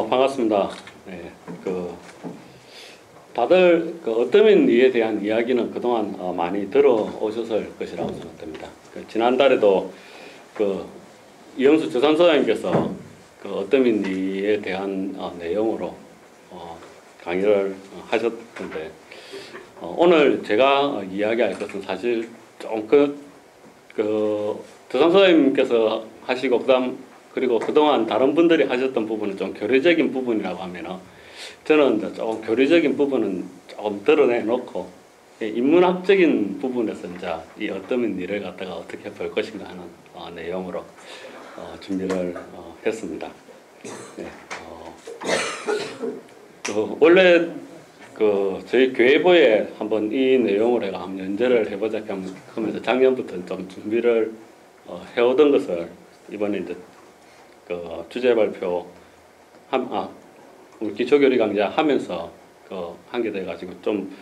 반갑습니다. 네, 다들 어떠민리에 대한 이야기는 그동안 많이 들어오셨을 것이라고 생각됩니다. 지난달에도 이영수 저산소장님께서 어떠민리에 대한 내용으로 강의를 하셨던데, 오늘 제가 이야기할 것은 사실 좀 저산소장님께서 하시고 그리고 그동안 다른 분들이 하셨던 부분은 좀 교리적인 부분이라고 하면, 저는 이제 조금 교리적인 부분은 조금 드러내놓고 인문학적인 부분에서 이제 이 어떠민 일을 갖다가 어떻게 볼 것인가 하는 내용으로 준비를 했습니다. 네, 원래 저희 교회부에 한번 이 내용을 해가 한번 연재를 해보자 하면서 작년부터 좀 준비를 해오던 것을 이번에 이제 주제 발표 우리 기초교리 강좌 하면서 하게 돼가지고 좀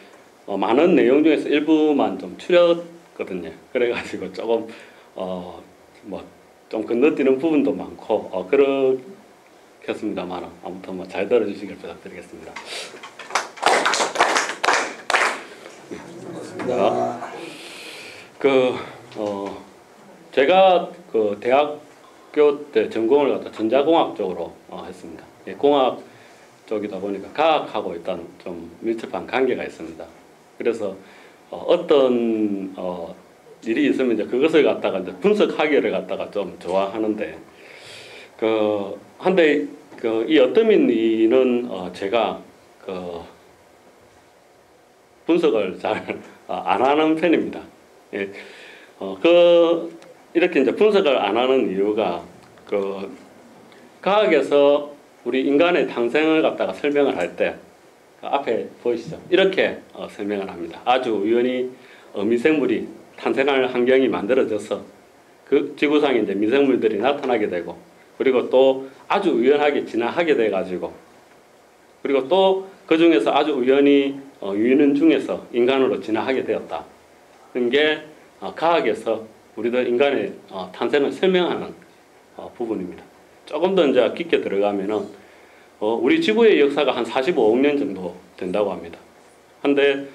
많은 내용 중에서 일부만 좀 추렸거든요. 그래가지고 조금 좀 건너뛰는 부분도 많고 그렇겠습니다만 아무튼 잘 들어주시길 부탁드리겠습니다. 제가 대학교 때 전공을 갖다 전자공학 쪽으로 했습니다. 공학 쪽이다 보니까 과학하고 일단 좀 밀접한 관계가 있습니다. 그래서 어떤 일이 있으면 이제 그것을 갖다가 이제 분석하기를 갖다가 좀 좋아하는데, 한데 이 어떠민리는 제가 분석을 잘 안 하는 편입니다. 예. 이렇게 이제 분석을 안 하는 이유가 과학에서 우리 인간의 탄생을 갖다가 설명을 할 때 앞에 보이시죠? 이렇게 설명을 합니다. 아주 우연히 미생물이 탄생할 환경이 만들어져서 그 지구상에 이제 미생물들이 나타나게 되고, 그리고 또 아주 우연하게 진화하게 돼 가지고, 그리고 또 그 중에서 아주 우연히 유인원 중에서 인간으로 진화하게 되었다. 그런 게 과학에서 우리들 인간의 탄생을 설명하는 부분입니다. 조금 더 이제 깊게 들어가면은 우리 지구의 역사가 한 45억 년 정도 된다고 합니다. 한데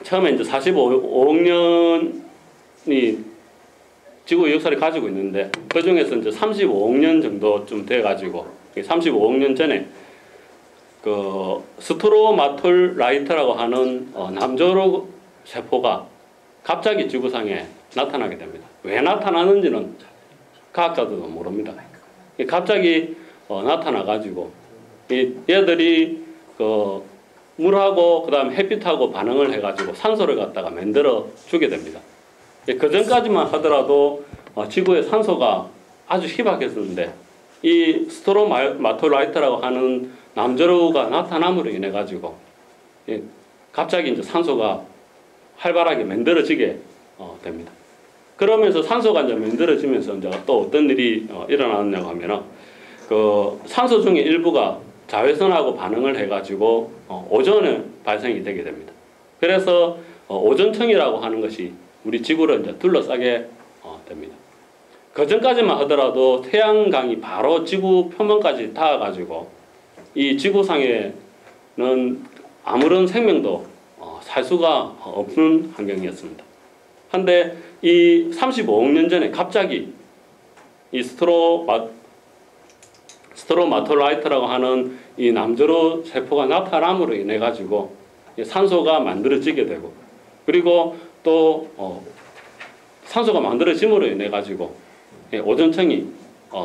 처음에 이제 45억 년이 지구의 역사를 가지고 있는데, 그 중에서 이제 35억 년 정도쯤 돼 가지고 35억 년 전에 스트로마톨라이트라고 하는 남조로 세포가 갑자기 지구상에 나타나게 됩니다. 왜 나타나는지는 과학자들도 모릅니다. 갑자기 나타나가지고 얘들이 물하고 그다음 햇빛하고 반응을 해가지고 산소를 갖다가 만들어 주게 됩니다. 그 전까지만 하더라도 지구에 산소가 아주 희박했었는데, 이 스트로마톨라이트라고 하는 남조류가 나타남으로 인해 가지고 갑자기 이제 산소가 활발하게 만들어지게 됩니다. 그러면서 산소가 이제 만들어지면서 이제 또 어떤 일이 일어나느냐고 하면은 산소 중에 일부가 자외선하고 반응을 해가지고 오존이 발생이 되게 됩니다. 그래서 오존층이라고 하는 것이 우리 지구를 이제 둘러싸게 됩니다. 그 전까지만 하더라도 태양광이 바로 지구 표면까지 닿아가지고 이 지구상에는 아무런 생명도 살 수가 없는 환경이었습니다. 한데 이 35억 년 전에 갑자기 이 스트로마톨라이트라고 하는 이 남조로 세포가 나타남으로 인해 가지고 산소가 만들어지게 되고, 그리고 또 산소가 만들어짐으로 인해 가지고 오존층이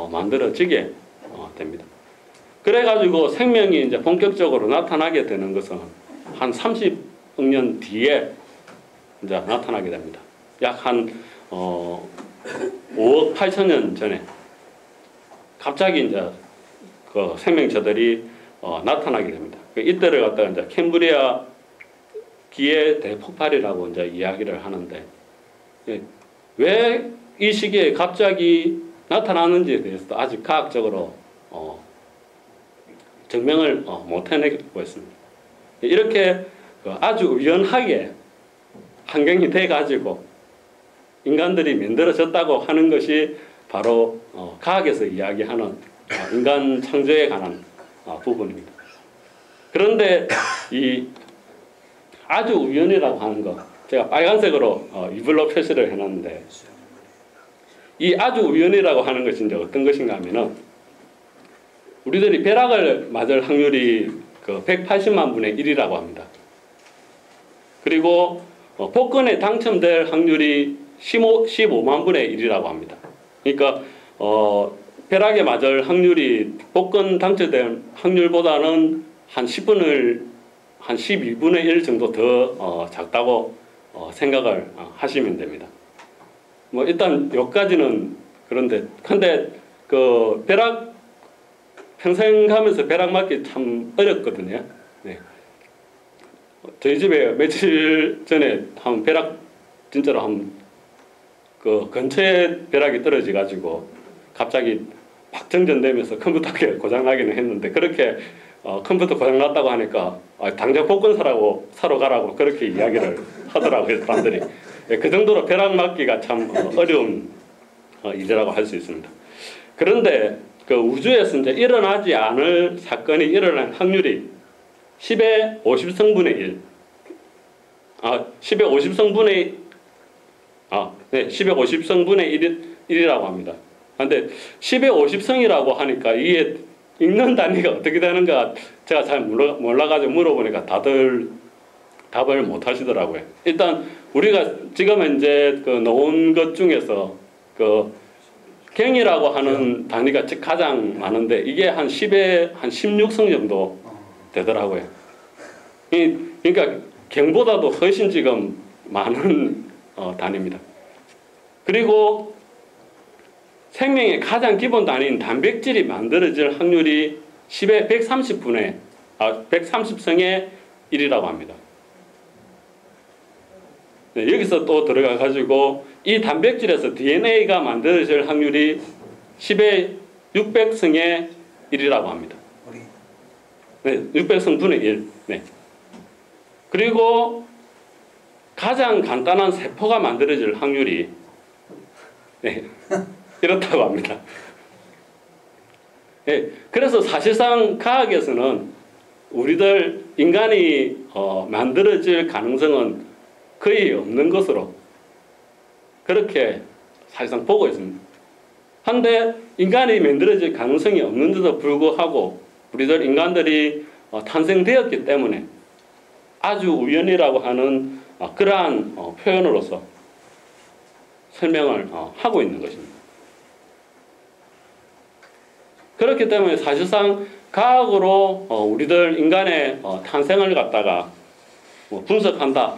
만들어지게 됩니다. 그래 가지고 생명이 이제 본격적으로 나타나게 되는 것은 한 30억 년 뒤에 이제 나타나게 됩니다. 약 한 5억 8천 년 전에 갑자기 이제 생명체들이 나타나게 됩니다. 이때를 갖다가 이제 캠브리아 기의 대폭발이라고 이제 이야기를 하는데, 왜 이 시기에 갑자기 나타나는지에 대해서도 아직 과학적으로 증명을 못 해내고 있습니다. 이렇게 아주 우연하게 환경이 돼 가지고 인간들이 만들어졌다고 하는 것이 바로 과학에서 이야기하는 인간 창조에 관한 부분입니다. 그런데 이 아주 우연이라고 하는 거 제가 빨간색으로 이불로 표시를 해놨는데 이 아주 우연이라고 하는 것이 이제 어떤 것인가 하면은 우리들이 벼락을 맞을 확률이 그 180만 분의 1이라고 합니다. 그리고 복권에 당첨될 확률이 15만 분의 1이라고 합니다. 그러니까 벼락에 맞을 확률이 복권 당첨될 확률보다는 한 12분의 1 정도 더 작다고 생각을 하시면 됩니다. 뭐 일단 여기까지는 그런데 근데 그 벼락 평생 가면서 벼락 맞기 참 어렵거든요. 네. 저희 집에 며칠 전에 한 벼락 진짜로 한 그 근처에 벼락이 떨어져 가지고 갑자기 막 정전되면서 컴퓨터가 고장 나기는 했는데 그렇게 컴퓨터 고장 났다고 하니까 당장 복권 사러 가라고 그렇게 이야기를 하더라고요 사람들이. 그 정도로 벼락 맞기가 참 어려운 일이라고 할 수 있습니다. 그런데 그 우주에서 이제 일어나지 않을 사건이 일어날 확률이 10의 50성분의 1. 10의 50성분의 네, 10의 50성분의 1이라고 합니다. 근데 10의 50성이라고 하니까 이게 읽는 단위가 어떻게 되는가 제가 잘 몰라가지고 물어보니까 다들 답을 못 하시더라고요. 일단 우리가 지금 이제 그 놓은 것 중에서 그 경이라고 하는 단위가 가장 많은데 이게 한 10에 한 16성 정도 되더라고요. 그러니까 경보다도 훨씬 지금 많은 단위입니다. 그리고 생명의 가장 기본 단위인 단백질이 만들어질 확률이 10의 130성의 1이라고 합니다. 네, 여기서 또 들어가 가지고 이 단백질에서 DNA가 만들어질 확률이 10의 600성의 1이라고 합니다. 네, 600성 분의 1. 네. 그리고 가장 간단한 세포가 만들어질 확률이 네, 이렇다고 합니다. 네, 그래서 사실상 과학에서는 우리들 인간이 만들어질 가능성은 거의 없는 것으로 그렇게 사실상 보고 있습니다. 한데 인간이 만들어질 가능성이 없는데도 불구하고 우리들 인간들이 탄생되었기 때문에 아주 우연이라고 하는 그러한 표현으로서 설명을 하고 있는 것입니다. 그렇기 때문에 사실상 과학으로 우리들 인간의 탄생을 갖다가 분석한다.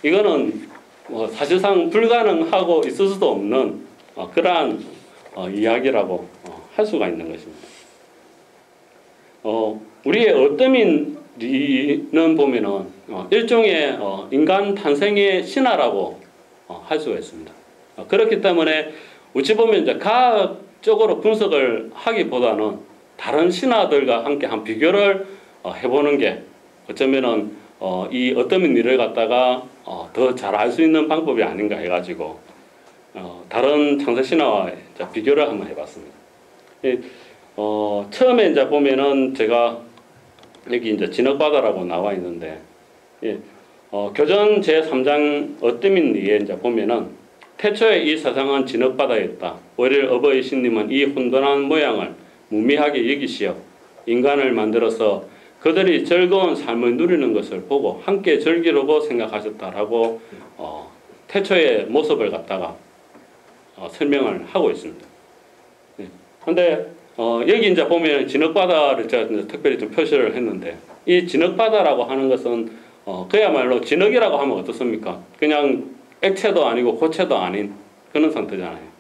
이거는 사실상 불가능하고 있을 수도 없는 그러한 이야기라고 할 수가 있는 것입니다. 우리의 어떠민리는 보면은 일종의 인간 탄생의 신화라고 할 수가 있습니다. 그렇기 때문에 어찌 보면 이제 과학적으로 분석을 하기보다는 다른 신화들과 함께 한 비교를 해보는 게 어쩌면은 이 어떠민 일을 갖다가 더 잘 알 수 있는 방법이 아닌가 해가지고 다른 창세 신화와 비교를 한번 해봤습니다. 처음에 이제 보면은 제가 여기 이제 진흙바다라고 나와 있는데 교전 제3장 어떠민리에 이제 보면은 태초에 이 세상은 진흙바다였다. 월일 어버이 신님은 이 혼돈한 모양을 무미하게 여기시어 인간을 만들어서 그들이 즐거운 삶을 누리는 것을 보고 함께 즐기려고 생각하셨다라고 태초의 모습을 갖다가 설명을 하고 있습니다. 그런데 여기 이제 보면 진흙바다를 제가 이제 특별히 좀 표시를 했는데 이 진흙바다라고 하는 것은 그야말로 진흙이라고 하면 어떻습니까? 그냥 액체도 아니고 고체도 아닌 그런 상태잖아요.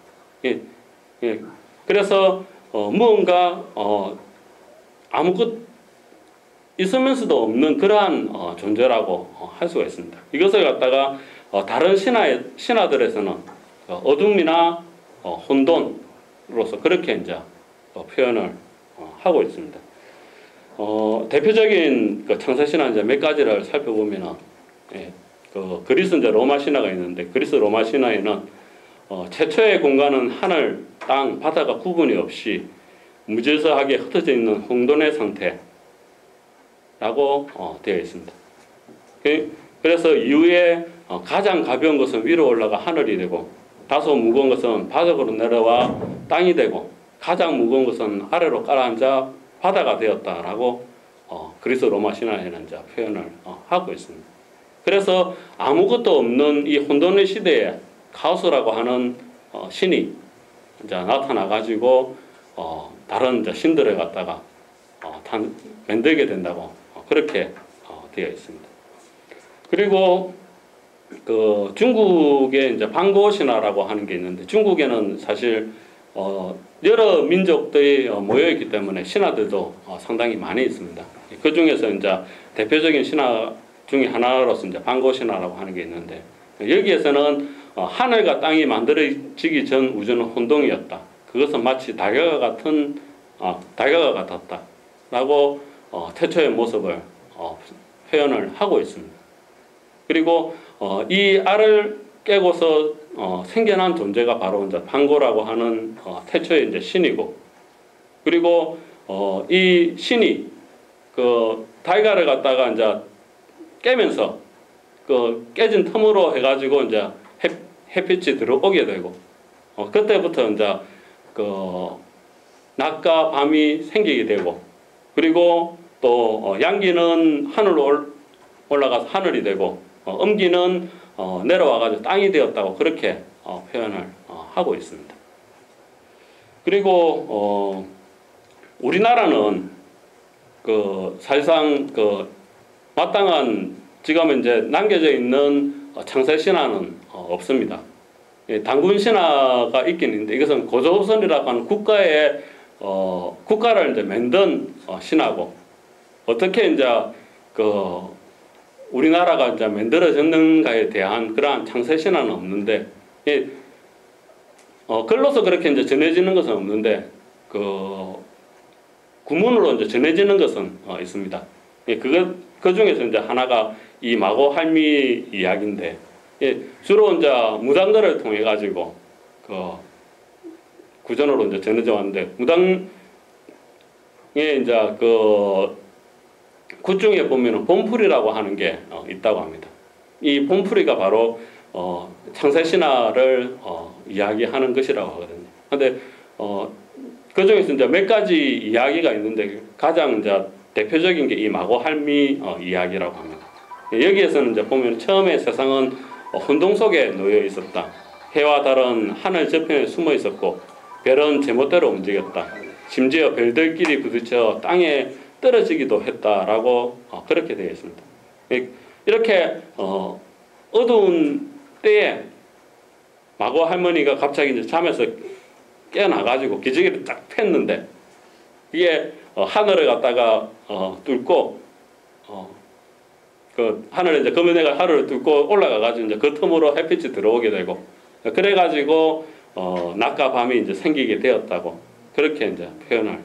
그래서 무언가 아무것 있으면서도 없는 그러한 존재라고 할 수가 있습니다. 이것을 갖다가 다른 신화들에서는 어둠이나 혼돈으로서 그렇게 이제 표현을 하고 있습니다. 대표적인 그 창세 신화 이제 몇 가지를 살펴보면은 그 그리스 이제 로마 신화가 있는데 그리스 로마 신화에는 최초의 공간은 하늘, 땅, 바다가 구분이 없이 무질서하게 흩어져 있는 혼돈의 상태라고 되어 있습니다. 그래서 이후에 가장 가벼운 것은 위로 올라가 하늘이 되고 다소 무거운 것은 바닥으로 내려와 땅이 되고 가장 무거운 것은 아래로 깔아앉아 바다가 되었다라고 그리스 로마 신화에는 이제 표현을 하고 있습니다. 그래서 아무것도 없는 이 혼돈의 시대에 카오스라고 하는 신이 이제 나타나 가지고 다른 이제 신들을 갖다가 만들게 된다고 그렇게 되어 있습니다. 그리고 그 중국에 이제 방고 신화라고 하는 게 있는데 중국에는 사실 여러 민족들이 모여 있기 때문에 신화들도 상당히 많이 있습니다. 그 중에서 이제 대표적인 신화 중에 하나로서 이제 방고 신화라고 하는 게 있는데 여기에서는 하늘과 땅이 만들어지기 전 우주는 혼동이었다. 그것은 마치 달걀과 같았다라고 태초의 모습을 표현을 하고 있습니다. 그리고 이 알을 깨고서 생겨난 존재가 바로 이제 방고라고 하는 태초의 이제 신이고, 그리고 이 신이 그 달걀을 갖다가 이제 깨면서 그 깨진 틈으로 해가지고 이제 햇빛이 들어오게 되고, 그때부터 이제 그 낮과 밤이 생기게 되고, 그리고 또 양기는 하늘로 올라가서 하늘이 되고, 음기는 내려와가지고 땅이 되었다고 그렇게 표현을 하고 있습니다. 그리고 우리나라는 그 사실상 그 마땅한 지금 이제 남겨져 있는 창세 신화는 없습니다. 단군 신화가 있긴 있는데 이것은 고조선이라고 하는 국가를 이제 만든 신화고, 어떻게 이제 그 우리나라가 이제 만들어졌는가에 대한 그러한 창세 신화는 없는데, 글로서 그렇게 이제 전해지는 것은 없는데 그 구문으로 이제 전해지는 것은 있습니다. 그 중에서 이제 하나가 이 마고 할미 이야기인데, 주로 이제 무당들을 통해 가지고 그 구전으로 이제 전해져 왔는데, 무당에 이제 그 굿중에 보면은 봄풀이라고 하는 게 있다고 합니다. 이 봄풀이가 바로 창세 신화를 이야기하는 것이라고 하거든요. 근데 그 중에서 이제 몇 가지 이야기가 있는데 가장 이제 대표적인 게 이 마고 할미 이야기라고 합니다. 여기에서는 이제 보면 처음에 세상은 혼동 속에 놓여 있었다. 해와 달은 하늘 저편에 숨어 있었고 별은 제멋대로 움직였다. 심지어 별들끼리 부딪혀 땅에 떨어지기도 했다라고 그렇게 되어 있습니다. 이렇게 어두운 때에 마고 할머니가 갑자기 이제 잠에서 깨어나가지고 기저귀를 딱 폈는데, 이게 하늘을 갖다가 뚫고 그 하늘에 이제 검은 애가 하늘을 뚫고 올라가가지고 이제 그 틈으로 햇빛이 들어오게 되고, 그래가지고 낮과 밤이 이제 생기게 되었다고 그렇게 이제 표현을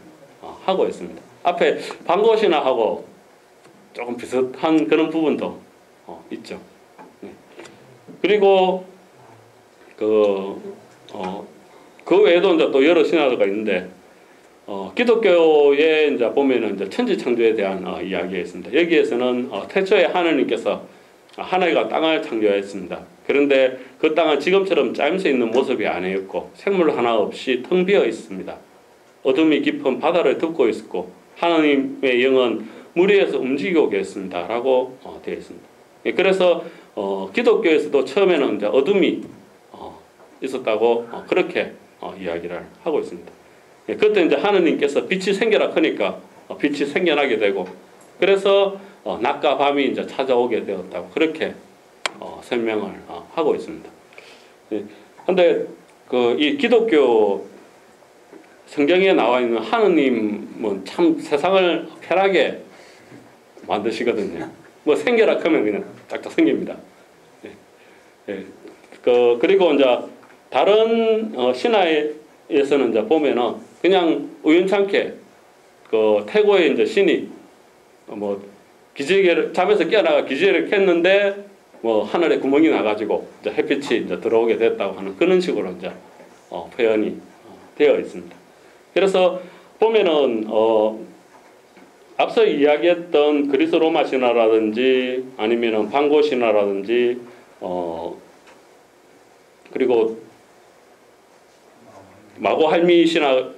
하고 있습니다. 앞에 방고 신화하고 조금 비슷한 그런 부분도 있죠. 그리고 그 외에도 이제 또 여러 신화가 있는데, 기독교에 이제 보면은 이제 천지창조에 대한 이야기가 있습니다. 여기에서는 태초에 하느님께서 하늘과 땅을 창조했습니다. 그런데 그 땅은 지금처럼 짜임새 있는 모습이 아니었고 생물 하나 없이 텅 비어 있습니다. 어둠이 깊은 바다를 덮고 있었고 하나님의 영은 물 위에서 움직이고 계셨습니다. 라고 되어 있습니다. 그래서 기독교에서도 처음에는 이제 어둠이 있었다고 그렇게 이야기를 하고 있습니다. 그때 이제 하느님께서 빛이 생겨라 하니까 빛이 생겨나게 되고, 그래서 낮과 밤이 이제 찾아오게 되었다고 그렇게 설명을 하고 있습니다. 그런데 이 기독교 성경에 나와 있는 하느님은 참 세상을 편하게 만드시거든요. 뭐 생겨라 하면 그냥 짝짝 생깁니다. 그리고 이제 다른 신화에서는 이제 보면은 그냥 우연찮게 그 태고의 이제 신이 뭐 기저귀를 잠에서 깨어나가 기저귀를 켰는데 뭐 하늘에 구멍이 나가지고 이제 햇빛이 이제 들어오게 됐다고 하는 그런 식으로 이제 표현이 되어 있습니다. 그래서 보면은 앞서 이야기했던 그리스 로마 신화라든지 아니면은 방고 신화라든지 그리고 마고 할미 신화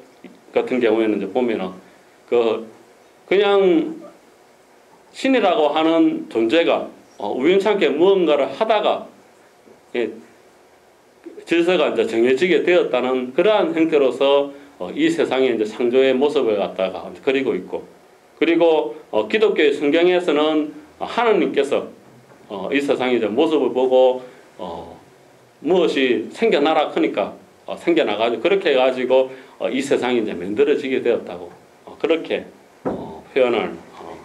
같은 경우에는 이제 보면은 그냥 신이라고 하는 존재가 우연찮게 무언가를 하다가 질서가 이제 정해지게 되었다는 그러한 형태로서 이 세상의 이제 창조의 모습을 갖다가 그리고 있고, 그리고 기독교의 성경에서는 하나님께서 이 세상의 이제 모습을 보고 무엇이 생겨나라 하니까 생겨나가지고 그렇게 해가지고 이 세상이 이제 만들어지게 되었다고 그렇게 표현을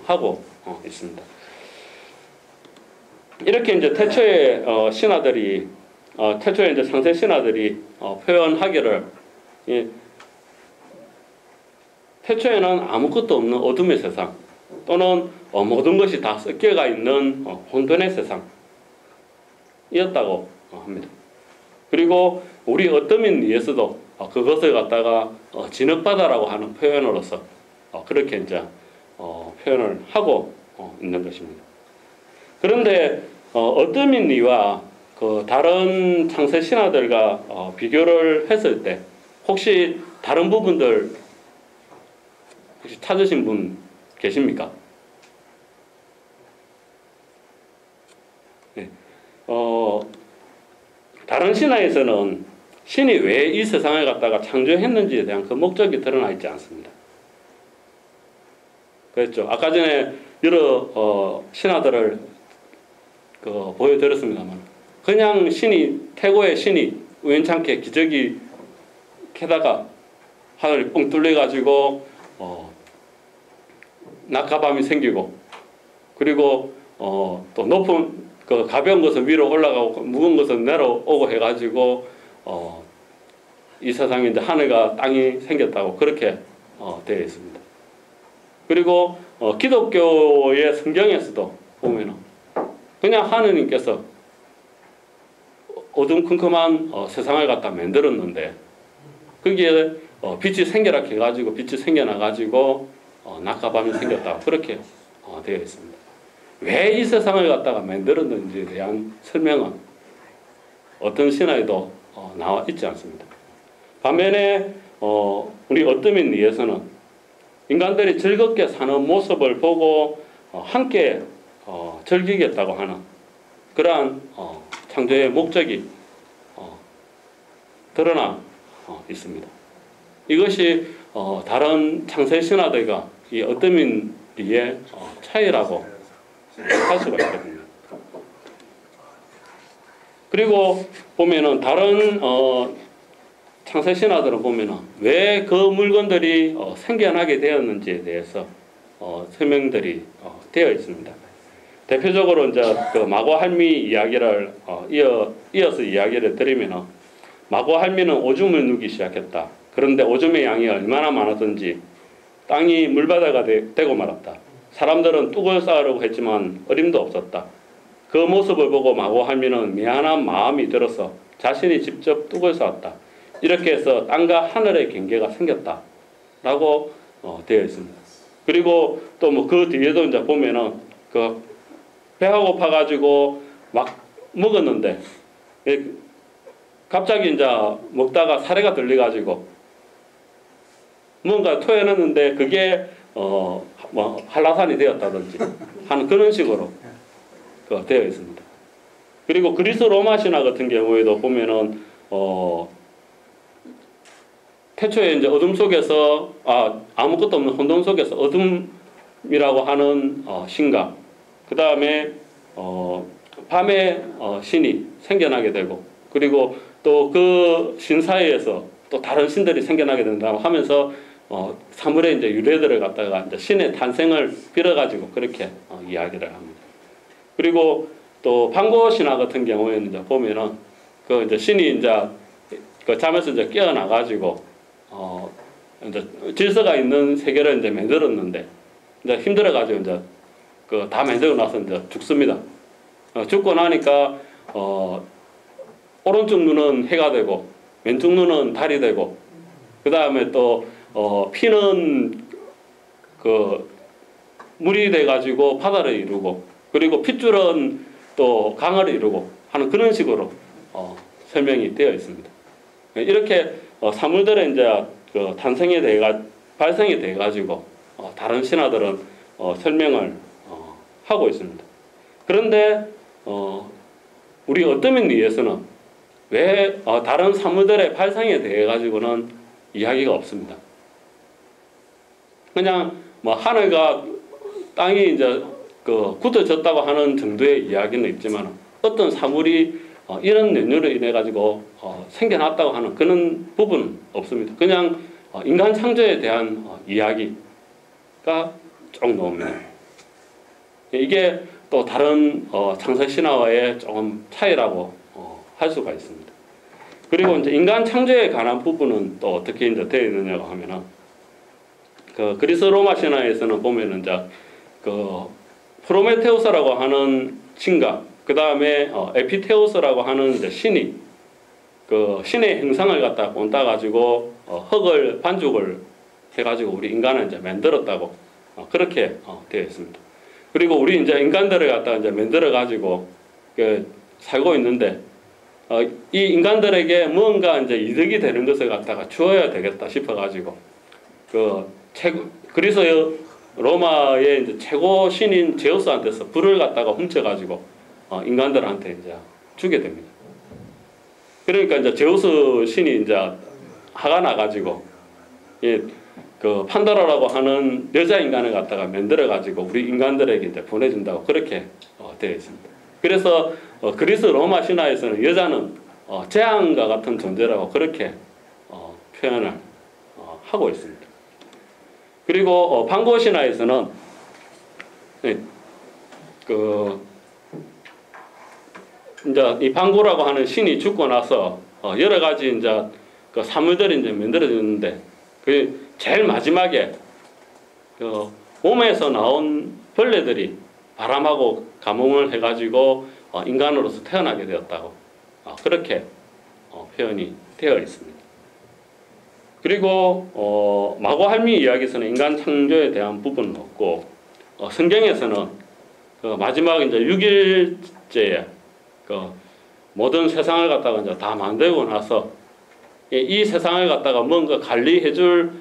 하고 있습니다. 이렇게 이제 태초의 신화들이 태초의 이제 창세 신화들이 표현하기를 태초에는 아무것도 없는 어둠의 세상 또는 모든 것이 다 섞여가 있는 혼돈의 세상이었다고 합니다. 그리고 우리 어떠민리에서도 그것을 갖다가 진흙바다라고 하는 표현으로서 그렇게 이제 표현을 하고 있는 것입니다. 그런데 어떠민리와 그 다른 창세 신화들과 비교를 했을 때 혹시 다른 부분들 혹시 찾으신 분 계십니까? 네. 다른 신화에서는 신이 왜 이 세상을 갖다가 창조했는지에 대한 그 목적이 드러나 있지 않습니다. 그렇죠. 아까 전에 여러 신화들을 보여드렸습니다만 그냥 태고의 신이 우연찮게 기저귀 캐다가 하늘이 뻥 뚫려가지고 낙하밤이 생기고, 그리고 또 높은 가벼운 것은 위로 올라가고 무거운 것은 내려오고 해가지고 이 세상에 이제 하늘과 땅이 생겼다고 그렇게 되어 있습니다. 그리고 기독교의 성경에서도 보면은 그냥 하느님께서 어둠컴컴한 세상을 갖다 만들었는데 거기에 빛이 생겨라 해가지고 빛이 생겨나가지고 낮과 밤이 생겼다 그렇게 되어 있습니다. 왜 이 세상을 갖다가 만들었는지에 대한 설명은 어떤 신화에도 나와 있지 않습니다. 반면에 우리 어떠민리에서는 인간들이 즐겁게 사는 모습을 보고 함께 즐기겠다고 하는 그러한 창조의 목적이 드러나 있습니다. 이것이 다른 창세 신화들과 이 어떠민리의 차이라고 할 수가 있거든요. 그리고 보면은 다른 창세 신화들을 보면은 왜 그 물건들이 생겨나게 되었는지에 대해서 설명들이 되어 있습니다. 대표적으로 이제 그 마고 할미 이야기를 이어서 이야기를 드리면은 마고 할미는 오줌을 누기 시작했다. 그런데 오줌의 양이 얼마나 많았던지 땅이 물바다가 되고 말았다. 사람들은 뚝을 쌓으려고 했지만 어림도 없었다. 그 모습을 보고 마고 할미는 미안한 마음이 들어서 자신이 직접 뚝을 쌓았다. 이렇게 해서 땅과 하늘의 경계가 생겼다. 라고 되어 있습니다. 그리고 또 뭐 그 뒤에도 이제 보면은 그 배가 고파가지고 막 먹었는데 갑자기 이제 먹다가 사례가 들려가지고 뭔가 토해냈는데 그게 뭐 한라산이 되었다든지 하는 그런 식으로 되어 있습니다. 그리고 그리스 로마 신화 같은 경우에도 보면은 태초에 이제 어둠 속에서 아무것도 없는 혼돈 속에서 어둠이라고 하는 신과 그 다음에 밤에 신이 생겨나게 되고, 그리고 또 그 신 사이에서 또 다른 신들이 생겨나게 된다고 하면서 사물의 이제 유래들을 갖다가 이제 신의 탄생을 빌어가지고 그렇게 이야기를 합니다. 그리고 또 방고 신화 같은 경우에는 이제 보면은 그 이제 신이 이제 그 잠에서 이제 깨어나가지고 이제 질서가 있는 세계를 이제 만들었는데 이제 힘들어가지고 이제 그 다 만들고 나서 이제 죽습니다. 죽고 나니까 오른쪽 눈은 해가 되고 왼쪽 눈은 달이 되고 그 다음에 또 피는 그 물이 돼가지고 바다를 이루고, 그리고 핏줄은 또 강을 이루고 하는 그런 식으로 설명이 되어 있습니다. 이렇게 사물들의 이제 그 탄생에 대해 발생에 대해 가지고 다른 신화들은 설명을 하고 있습니다. 그런데 우리 어떠민리에서는 왜 다른 사물들의 발생에 대해 가지고는 이야기가 없습니다. 그냥 뭐 하늘과 땅이 이제 그 굳어졌다고 하는 정도의 이야기는 있지만 어떤 사물이 이런 연유로 인해 가지고 생겨났다고 하는 그런 부분은 없습니다. 그냥 인간 창조에 대한 이야기가 쭉 나옵니다. 이게 또 다른 창세 신화와의 조금 차이라고 할 수가 있습니다. 그리고 이제 인간 창조에 관한 부분은 또 어떻게 이제 되어 있느냐고 하면은 그 그리스 로마 신화에서는 보면은 이제 그 프로메테우스라고 하는 신과 그 다음에 에피테우스라고 하는 이제 신이 그 신의 형상을 갖다 꼰따 가지고 흙을 반죽을 해가지고 우리 인간을 이제 만들었다고 그렇게 되어 있습니다. 그리고 우리 이제 인간들을 갖다가 이제 만들어 가지고 살고 있는데 이 인간들에게 뭔가 이제 이득이 되는 것을 갖다가 주어야 되겠다 싶어 가지고 그리스 로마의 이제 최고 신인 제우스한테서 불을 갖다가 훔쳐 가지고 인간들한테 이제 주게 됩니다. 그러니까 이제 제우스 신이 이제 화가 나 가지고 그 판도라라고 하는 여자 인간을 갖다가 만들어 가지고 우리 인간들에게 이제 보내준다고 그렇게 되어 있습니다. 그래서 그리스 로마 신화에서는 여자는 재앙과 같은 존재라고 그렇게 표현을 하고 있습니다. 그리고 방고 신화에서는 이제 이 방고라고 하는 신이 죽고 나서 여러 가지 이제 그 사물들이 이제 만들어졌는데 그 제일 마지막에 그 몸에서 나온 벌레들이 바람하고 감흥을 해가지고 인간으로서 태어나게 되었다고 그렇게 표현이 되어 있습니다. 그리고 마고할미 이야기에서는 인간 창조에 대한 부분은 없고 성경에서는 그 마지막 이제 6일째에 그 모든 세상을 갖다가 이제 다 만들고 나서 이 세상을 갖다가 뭔가 관리해줄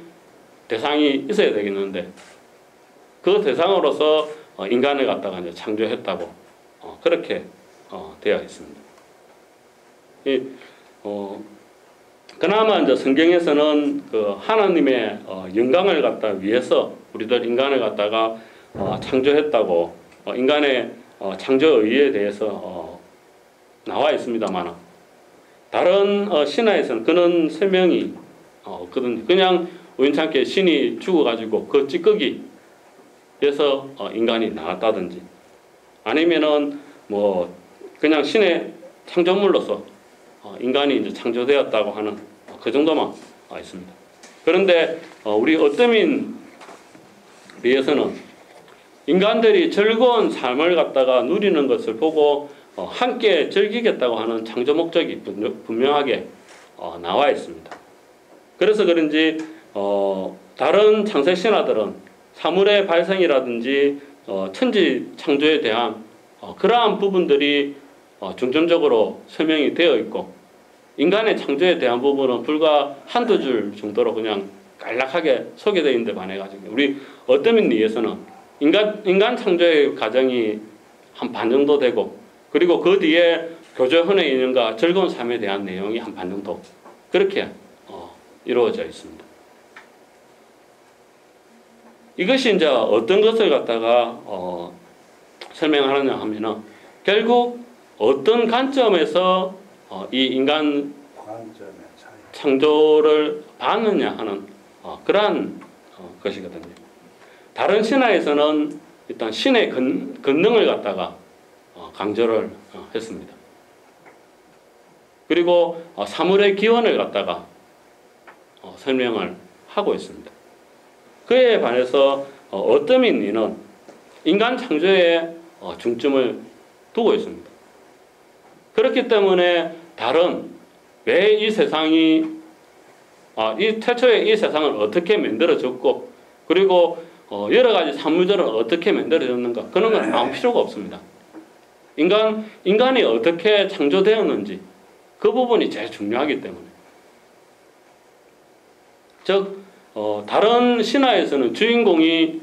대상이 있어야 되겠는데 그 대상으로서 인간을 갖다가 이제 창조했다고 그렇게 되어 있습니다. 그나마 이제 성경에서는 그 하나님의 영광을 갖다 위해서 우리들 인간을 갖다가 창조했다고 인간의 창조 의의에 대해서 나와 있습니다만 다른 신화에서는 그런 설명이 없거든요. 그냥 우연찮게 신이 죽어가지고 그 찌꺼기에서 인간이 나왔다든지 아니면은 뭐 그냥 신의 창조물로서 인간이 이제 창조되었다고 하는 그 정도만 있습니다. 그런데 우리 어떠민 리에서는 인간들이 즐거운 삶을 갖다가 누리는 것을 보고 함께 즐기겠다고 하는 창조 목적이 분명하게 나와 있습니다. 그래서 그런지 다른 창세 신화들은 사물의 발생이라든지 천지 창조에 대한 그러한 부분들이 중점적으로 설명이 되어 있고 인간의 창조에 대한 부분은 불과 한두 줄 정도로 그냥 간략하게 소개되어 있는데 반해가지고 우리 어떠민리에서는 인간 창조의 과정이 한 반 정도 되고 그리고 그 뒤에 교조헌의 인연과 즐거운 삶에 대한 내용이 한 반 정도 그렇게 이루어져 있습니다. 이것이 이제 어떤 것을 갖다가 설명하느냐 하면은 결국 어떤 관점에서 이 인간 창조를 봤느냐 하는 그러한 것이거든요. 다른 신화에서는 일단 신의 권능을 갖다가 강조를 했습니다. 그리고 사물의 기원을 갖다가 설명을 하고 있습니다. 그에 반해서 어떠민리는 인간 창조에 중점을 두고 있습니다. 그렇기 때문에 왜 이 세상이 이 태초에 이 세상을 어떻게 만들어졌고 그리고 여러 가지 산물들은 어떻게 만들어졌는가 그런 건 아무 필요가 없습니다. 인간이 어떻게 창조되었는지 그 부분이 제일 중요하기 때문에 즉 다른 신화에서는 주인공이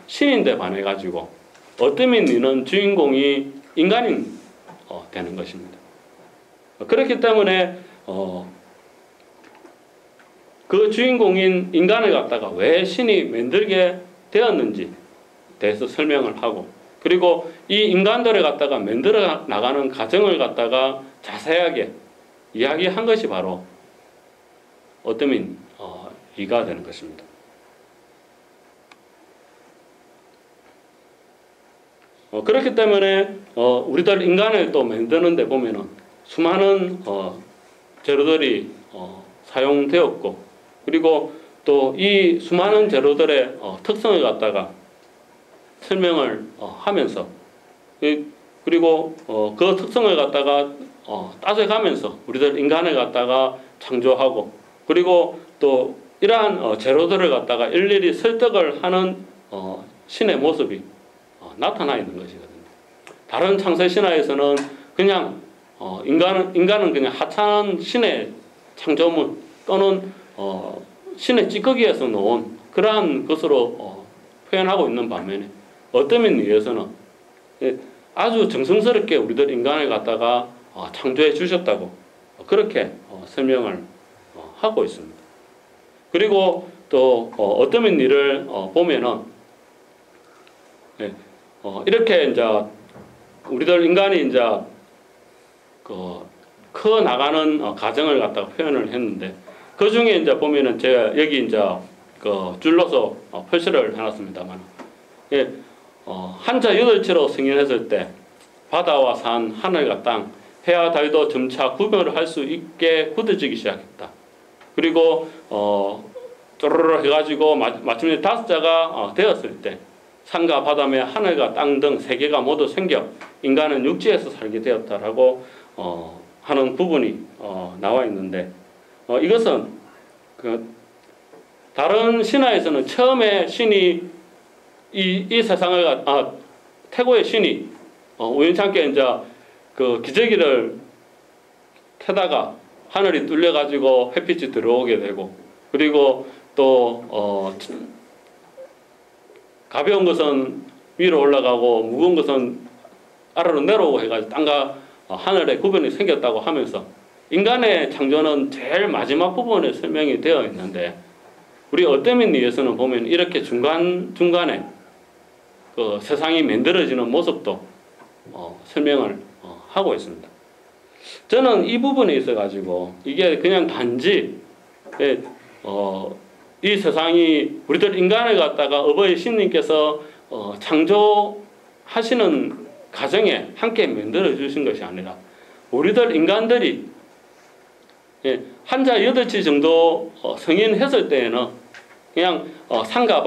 신인데 반해 가지고 어떠민니는 주인공이 인간인 되는 것입니다. 그렇기 때문에 그 주인공인 인간을 갖다가 왜 신이 만들게 되었는지 대해서 설명을 하고 그리고 이 인간들을 갖다가 만들어 나가는 과정을 갖다가 자세하게 이야기한 것이 바로 어떠민 이가 되는 것입니다. 그렇기 때문에 우리들 인간을 또 만드는 데 보면은 수많은 재료들이 사용되었고 그리고 또 이 수많은 재료들의 특성을 갖다가 설명을 하면서 그리고 그 특성을 갖다가 따져가면서 우리들 인간을 갖다가 창조하고 그리고 또 이러한 재료들을 갖다가 일일이 설득을 하는 신의 모습이 나타나 있는 것이거든요. 다른 창세 신화에서는 그냥 인간은 그냥 하찮은 신의 창조물 또는 신의 찌꺼기에서 놓은 그러한 것으로 표현하고 있는 반면에 어떠민 위에서는 아주 정성스럽게 우리들 인간을 갖다가 창조해 주셨다고 그렇게 설명을 하고 있습니다. 그리고 또 어떠민 일을 보면은 이렇게 이제 우리들 인간이 이제 커 나가는 과정을 갖다가 표현을 했는데 그 중에 이제 보면은 제가 여기 이제 줄로서 표시를 해놨습니다만 한자 8치로 승인했을 때 바다와 산, 하늘과 땅, 해와 달도 점차 구별을 할 수 있게 굳어지기 시작했다. 그리고 쪼르르 해가지고 마침내 5자가 되었을 때 산과 바다며 하늘과 땅 등 3개가 모두 생겨 인간은 육지에서 살게 되었다라고 하는 부분이 나와 있는데 이것은 다른 신화에서는 처음에 신이 이 세상을 태고의 신이 우연찮게 이제 그 기저귀를 태다가 하늘이 뚫려 가지고 햇빛이 들어오게 되고 그리고 또 가벼운 것은 위로 올라가고 무거운 것은 아래로 내려오고 해가지고 땅과 하늘의 구분이 생겼다고 하면서 인간의 창조는 제일 마지막 부분에 설명이 되어 있는데 우리 어떠민리에서는 보면 이렇게 중간에 그 세상이 만들어지는 모습도 설명을 하고 있습니다. 저는 이 부분에 있어 가지고 이게 그냥 단지 이 세상이 우리들 인간을 갖다가 어버이 신님께서 창조하시는 과정에 함께 만들어 주신 것이 아니라 우리들 인간들이 한자 8치 정도 성인했을 때에는 그냥 산과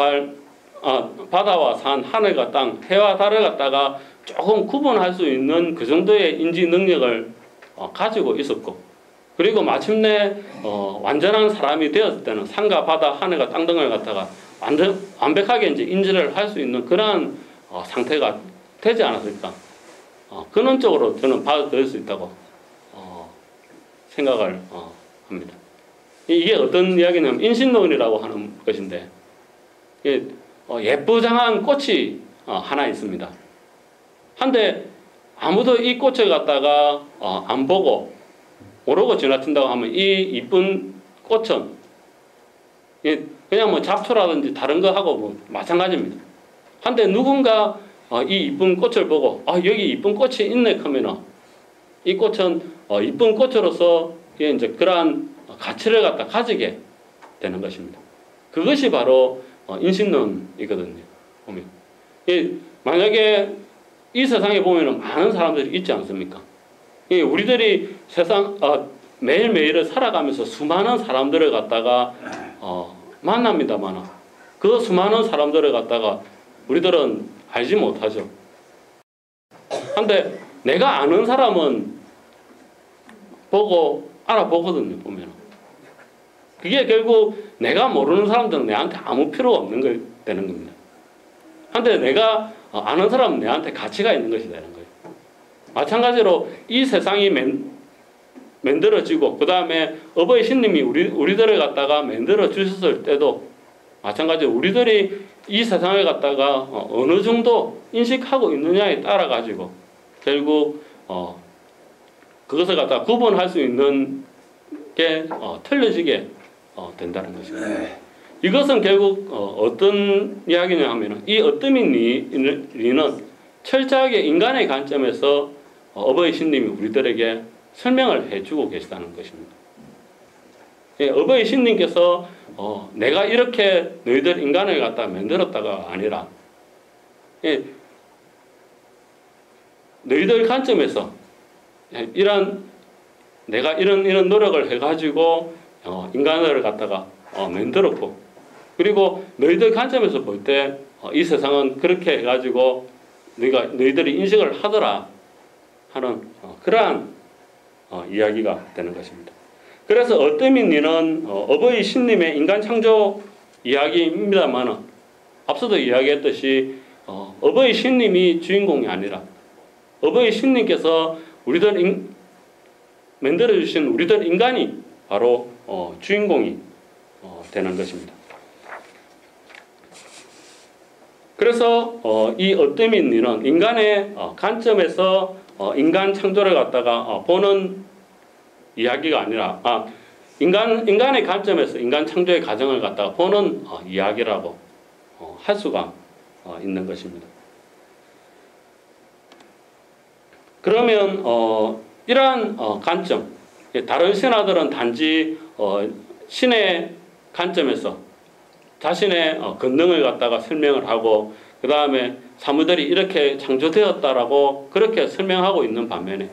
바다와 산, 하늘과 땅, 해와 달을 갖다가 조금 구분할 수 있는 그 정도의 인지 능력을 가지고 있었고 그리고 마침내 완전한 사람이 되었을 때는 산과 바다, 하늘과 땅 등을 갖다가 완벽하게 이제 인지를 할 수 있는 그러한 상태가 되지 않았을까. 근원적으로 저는 받아들일 수 있다고 생각을 합니다. 이게 어떤 이야기냐면 인신론이라고 하는 것인데 예쁘장한 꽃이 하나 있습니다. 한데 아무도 이 꽃을 갖다가 안 보고 모르고 지나친다고 하면 이 이쁜 꽃은 그냥 뭐 잡초라든지 다른 거 하고 뭐 마찬가지입니다. 한데 누군가 이 이쁜 꽃을 보고 여기 이쁜 꽃이 있네 하면은 이 꽃은 이쁜 꽃으로서 이제 그러한 가치를 갖다 가지게 되는 것입니다. 그것이 바로 인신론이거든요. 보면 만약에 이 세상에 보면은 많은 사람들이 있지 않습니까? 우리들이 매일매일을 살아가면서 수많은 사람들을 갖다가 만납니다만 그 수많은 사람들을 갖다가 우리들은 알지 못하죠. 근데 내가 아는 사람은 보고 알아보거든요. 보면 그게 결국 내가 모르는 사람들은 내한테 아무 필요가 없는 게 되는 겁니다. 한데 내가 아는 사람은 내한테 가치가 있는 것이 되는 거예요. 마찬가지로 이 세상이 만들어지고 그 다음에 어버이 신님이 우리들을 갖다가 만들어 주셨을 때도 마찬가지로 우리들이 이 세상을 갖다가 어느 정도 인식하고 있느냐에 따라 가지고 결국 그것을 갖다가 구분할 수 있는 게 틀려지게 된다는 것입니다. 이것은 결국 어떤 이야기냐 하면은 이 어떠민리는 철저하게 인간의 관점에서 어버이 신님이 우리들에게 설명을 해주고 계시다는 것입니다. 예, 어버이 신님께서 내가 이렇게 너희들 인간을 갖다 만들었다가 아니라 예, 너희들 관점에서 내가 이런 노력을 해가지고 인간을 갖다가 만들었고 그리고 너희들 관점에서 볼 때 이 세상은 그렇게 해가지고 너희들이 인식을 하더라 하는 그러한 이야기가 되는 것입니다. 그래서 어떠민리는 어버이 신님의 인간 창조 이야기입니다만은 앞서도 이야기했듯이 어버이 신님이 주인공이 아니라 어버이 신님께서 우리들 만들어주신 우리들 인간이 바로 주인공이 되는 것입니다. 그래서 이 어떠민리는 인간의 관점에서 인간 창조를 갖다가 보는 이야기가 아니라 인간의 관점에서 인간 창조의 과정을 갖다가 보는 이야기라고 할 수가 있는 것입니다. 그러면 이러한 관점, 다른 신화들은 단지 신의 관점에서 자신의 권능을 갖다가 설명을 하고 그 다음에 사물들이 이렇게 창조되었다라고 그렇게 설명하고 있는 반면에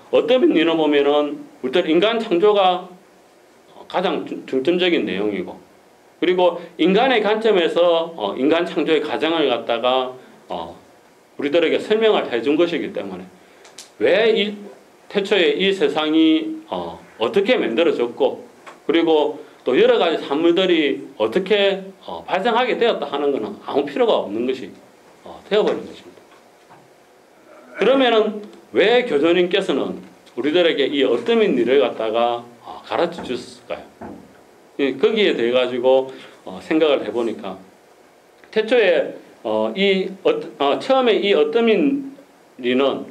어떤 의미로 보면은 우리들 인간 창조가 가장 중점적인 내용이고 그리고 인간의 관점에서 인간 창조의 과정을 갖다가 우리들에게 설명을 해준 것이기 때문에 왜 태초에 이 세상이 어떻게 만들어졌고 그리고 또 여러 가지 산물들이 어떻게 발생하게 되었다 하는 것은 아무 필요가 없는 것이 되어버린 것입니다. 그러면은 왜 교주님께서는 우리들에게 이 어떠민 일을 갖다가 가르쳐 주셨을까요? 거기에 대해 가지고 생각을 해보니까 태초에 처음에 이 어떠민 리는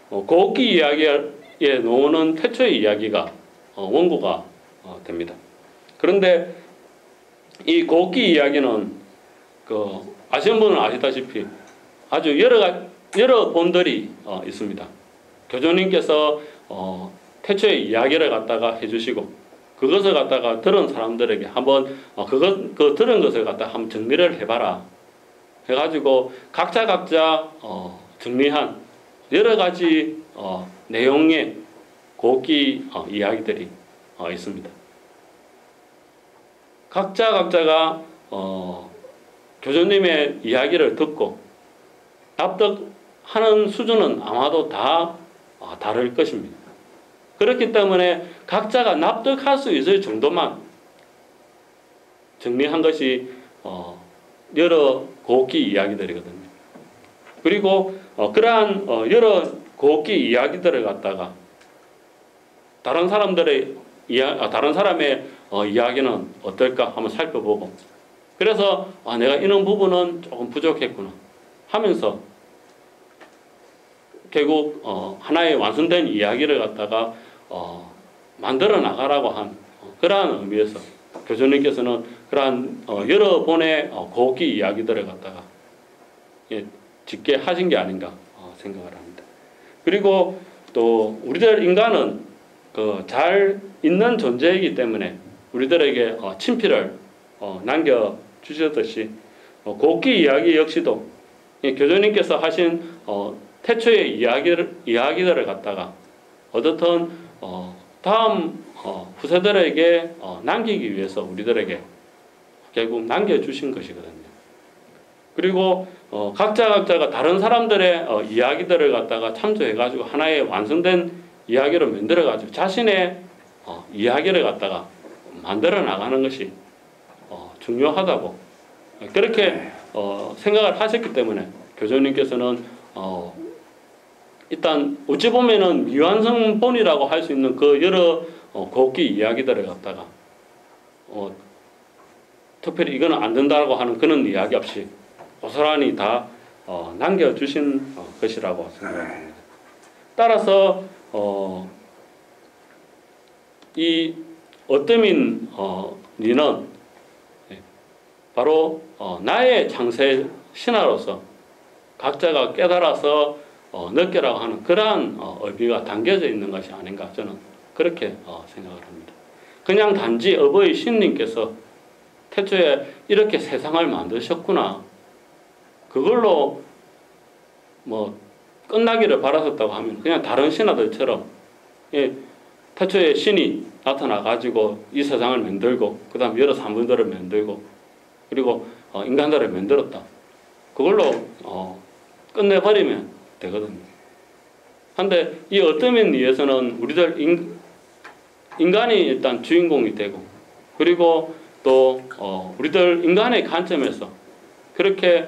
고옥기 이야기에 나오는 태초의 이야기가 원고가 됩니다. 그런데 이 고옥기 이야기는 아시는 분은 아시다시피 아주 여러 본들이 있습니다. 교주님께서 태초의 이야기를 갖다가 해주시고 그것을 갖다가 들은 사람들에게 한번 그 들은 것을 갖다가 한번 정리를 해봐라 해가지고 각자 정리한 여러 가지 내용의 고옥기 이야기들이 있습니다. 각자가 교주님의 이야기를 듣고 납득하는 수준은 아마도 다 다를 것입니다. 그렇기 때문에 각자가 납득할 수 있을 정도만 정리한 것이 여러 고옥기 이야기들이거든요. 그리고 그러한 여러 고옥기 이야기들을 갖다가 다른 사람의 이야기는 어떨까 한번 살펴보고 그래서 내가 이런 부분은 조금 부족했구나 하면서 결국 하나의 완성된 이야기를 갖다가 만들어 나가라고 한 그러한 의미에서 교주님께서는 그러한 여러 번의 고옥기 이야기들을 갖다가 짓게 하신 게 아닌가 생각을 합니다. 그리고 또 우리들 인간은 잘 있는 존재이기 때문에 우리들에게 친필을 남겨주셨듯이 고옥기 이야기 역시도 교주님께서 하신 태초의 이야기들을 갖다가 어떻든 다음 후세들에게 남기기 위해서 우리들에게 결국 남겨주신 것이거든요. 그리고 각자가 다른 사람들의 이야기들을 갖다가 참조해가지고 하나의 완성된 이야기를 만들어가지고 자신의 이야기를 갖다가 만들어 나가는 것이 중요하다고 그렇게 생각을 하셨기 때문에 교수님께서는 일단 어찌 보면은 미완성본이라고 할 수 있는 그 여러 곡기 이야기들을 갖다가 특별히 이거는 안 된다고 하는 그런 이야기 없이 고스란히 다 남겨주신 것이라고 생각합니다. 따라서 이 어떠민 니는 바로 나의 창세 신화로서 각자가 깨달아서 느끼라고 하는 그러한 의미가 담겨져 있는 것이 아닌가 저는 그렇게 생각을 합니다. 그냥 단지 어버이 신님께서 태초에 이렇게 세상을 만드셨구나 그걸로 뭐 끝나기를 바라셨다고 하면 그냥 다른 신화들처럼 태초에 신이 나타나 가지고 이 세상을 만들고 그 다음 여러 사물들을 만들고 그리고 인간들을 만들었다 그걸로 끝내버리면 되거든요. 근데 이 어떠면 위해서는 우리들 인간이 일단 주인공이 되고 그리고 또 우리들 인간의 관점에서 그렇게